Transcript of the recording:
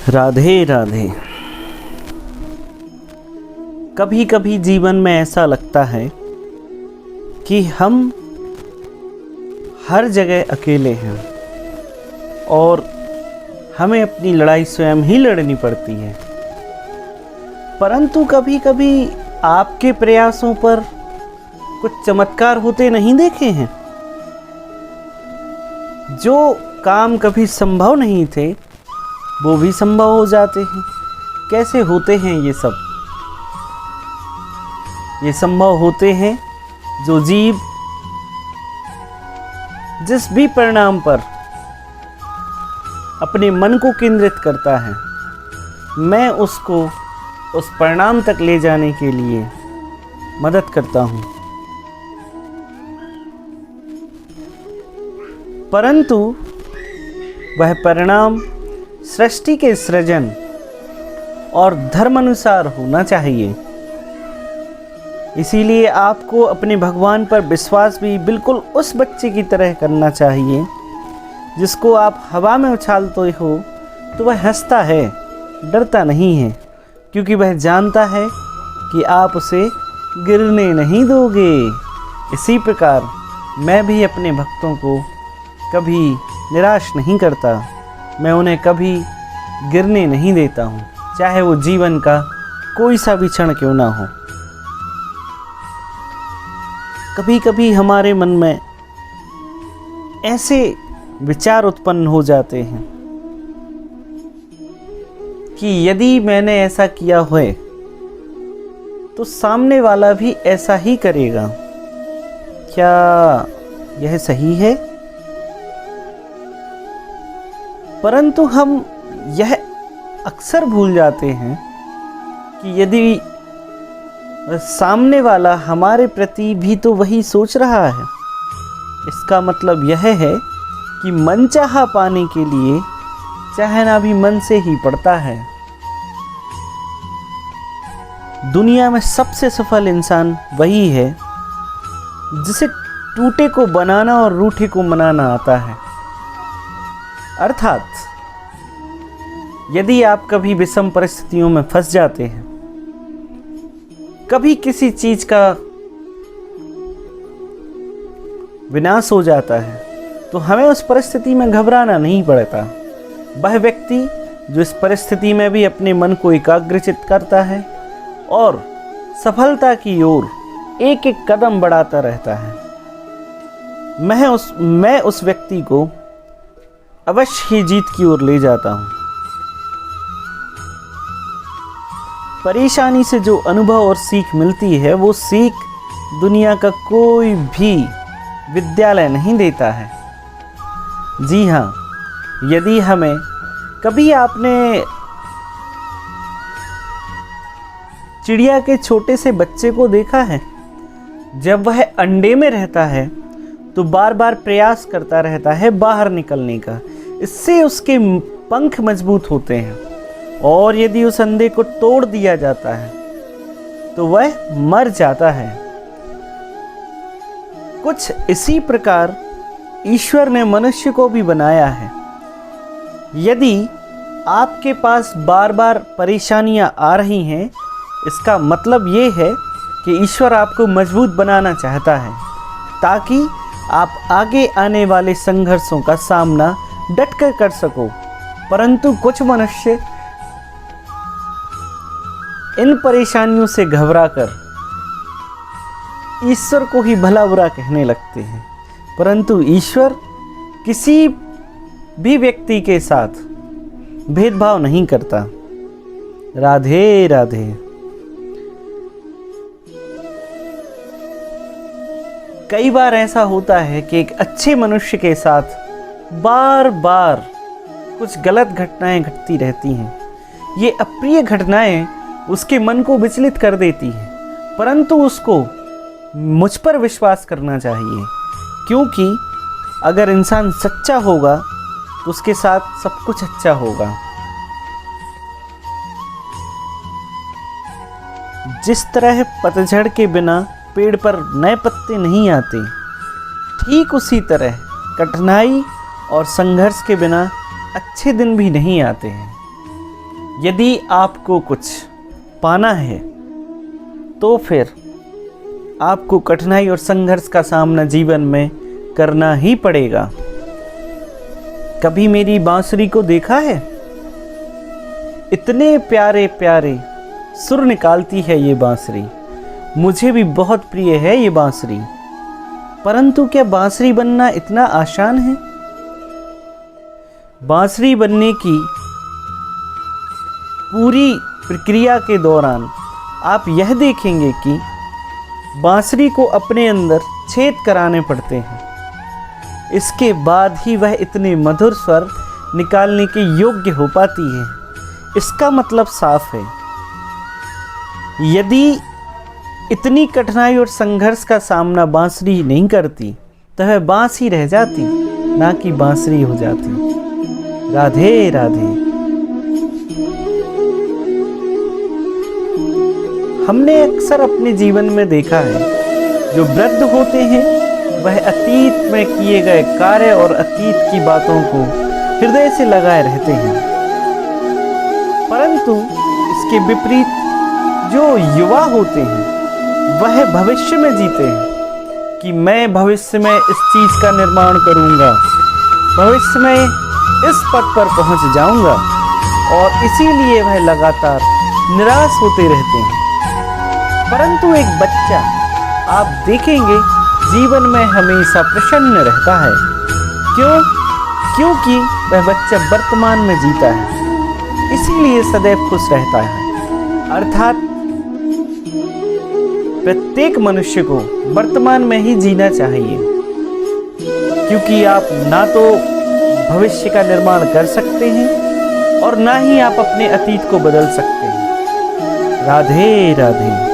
राधे राधे। कभी कभी जीवन में ऐसा लगता है कि हम हर जगह अकेले हैं और हमें अपनी लड़ाई स्वयं ही लड़नी पड़ती है। परंतु कभी कभी आपके प्रयासों पर कुछ चमत्कार होते नहीं देखे हैं। जो काम कभी संभव नहीं थे वो भी संभव हो जाते हैं। कैसे होते हैं ये सब? ये संभव होते हैं जो जीव जिस भी परिणाम पर अपने मन को केंद्रित करता है, मैं उसको उस परिणाम तक ले जाने के लिए मदद करता हूँ। परंतु वह परिणाम सृष्टि के सृजन और धर्म अनुसार होना चाहिए। इसीलिए आपको अपने भगवान पर विश्वास भी बिल्कुल उस बच्चे की तरह करना चाहिए जिसको आप हवा में उछालते हो तो वह हंसता है, डरता नहीं है, क्योंकि वह जानता है कि आप उसे गिरने नहीं दोगे। इसी प्रकार मैं भी अपने भक्तों को कभी निराश नहीं करता। मैं उन्हें कभी गिरने नहीं देता हूँ, चाहे वो जीवन का कोई सा भी क्षण क्यों ना हो। कभी कभी हमारे मन में ऐसे विचार उत्पन्न हो जाते हैं कि यदि मैंने ऐसा किया है तो सामने वाला भी ऐसा ही करेगा। क्या यह सही है? परंतु हम यह अक्सर भूल जाते हैं कि यदि सामने वाला हमारे प्रति भी तो वही सोच रहा है, इसका मतलब यह है कि मनचाहा पाने के लिए चाहना भी मन से ही पड़ता है। दुनिया में सबसे सफल इंसान वही है जिसे टूटे को बनाना और रूठे को मनाना आता है। अर्थात यदि आप कभी विषम परिस्थितियों में फंस जाते हैं, कभी किसी चीज का विनाश हो जाता है, तो हमें उस परिस्थिति में घबराना नहीं पड़ता। वह व्यक्ति जो इस परिस्थिति में भी अपने मन को एकाग्रचित करता है और सफलता की ओर एक एक कदम बढ़ाता रहता है, मैं उस व्यक्ति को अवश्य ही जीत की ओर ले जाता हूं। परेशानी से जो अनुभव और सीख मिलती है, वो सीख दुनिया का कोई भी विद्यालय नहीं देता है। जी हाँ, यदि हमें कभी आपने चिड़िया के छोटे से बच्चे को देखा है, जब वह अंडे में रहता है तो बार बार प्रयास करता रहता है बाहर निकलने का। इससे उसके पंख मजबूत होते हैं और यदि उस अंडे को तोड़ दिया जाता है तो वह मर जाता है। कुछ इसी प्रकार ईश्वर ने मनुष्य को भी बनाया है। यदि आपके पास बार बार परेशानियां आ रही हैं, इसका मतलब ये है कि ईश्वर आपको मजबूत बनाना चाहता है ताकि आप आगे आने वाले संघर्षों का सामना डटकर कर सको। परंतु कुछ मनुष्य इन परेशानियों से घबराकर ईश्वर को ही भला बुरा कहने लगते हैं। परंतु ईश्वर किसी भी व्यक्ति के साथ भेदभाव नहीं करता। राधे राधे। कई बार ऐसा होता है कि एक अच्छे मनुष्य के साथ बार बार कुछ गलत घटनाएं घटती रहती हैं। ये अप्रिय घटनाएं उसके मन को विचलित कर देती हैं, परंतु उसको मुझ पर विश्वास करना चाहिए, क्योंकि अगर इंसान सच्चा होगा तो उसके साथ सब कुछ अच्छा होगा। जिस तरह पतझड़ के बिना पेड़ पर नए पत्ते नहीं आते, ठीक उसी तरह कठिनाई और संघर्ष के बिना अच्छे दिन भी नहीं आते हैं। यदि आपको कुछ पाना है तो फिर आपको कठिनाई और संघर्ष का सामना जीवन में करना ही पड़ेगा। कभी मेरी बांसुरी को देखा है? इतने प्यारे प्यारे सुर निकालती है ये बांसुरी। मुझे भी बहुत प्रिय है ये बांसुरी। परंतु क्या बांसुरी बनना इतना आसान है? बांसुरी बनने की पूरी प्रक्रिया के दौरान आप यह देखेंगे कि बांसुरी को अपने अंदर छेद कराने पड़ते हैं। इसके बाद ही वह इतने मधुर स्वर निकालने के योग्य हो पाती है। इसका मतलब साफ है, यदि इतनी कठिनाई और संघर्ष का सामना बांसुरी नहीं करती तो वह बांस ही रह जाती, ना कि बांसुरी हो जाती। राधे राधे। हमने अक्सर अपने जीवन में देखा है, जो वृद्ध होते हैं वह अतीत में किए गए कार्य और अतीत की बातों को हृदय से लगाए रहते हैं। परंतु इसके विपरीत जो युवा होते हैं वह भविष्य में जीते हैं कि मैं भविष्य में इस चीज़ का निर्माण करूंगा, भविष्य में इस पद पर पहुंच जाऊंगा, और इसीलिए वह लगातार निराश होते रहते हैं। परंतु एक बच्चा आप देखेंगे जीवन में हमेशा प्रसन्न रहता है। क्यों? क्योंकि वह बच्चा वर्तमान में जीता है, इसीलिए सदैव खुश रहता है। अर्थात प्रत्येक मनुष्य को वर्तमान में ही जीना चाहिए, क्योंकि आप ना तो भविष्य का निर्माण कर सकते हैं और ना ही आप अपने अतीत को बदल सकते हैं। राधे राधे।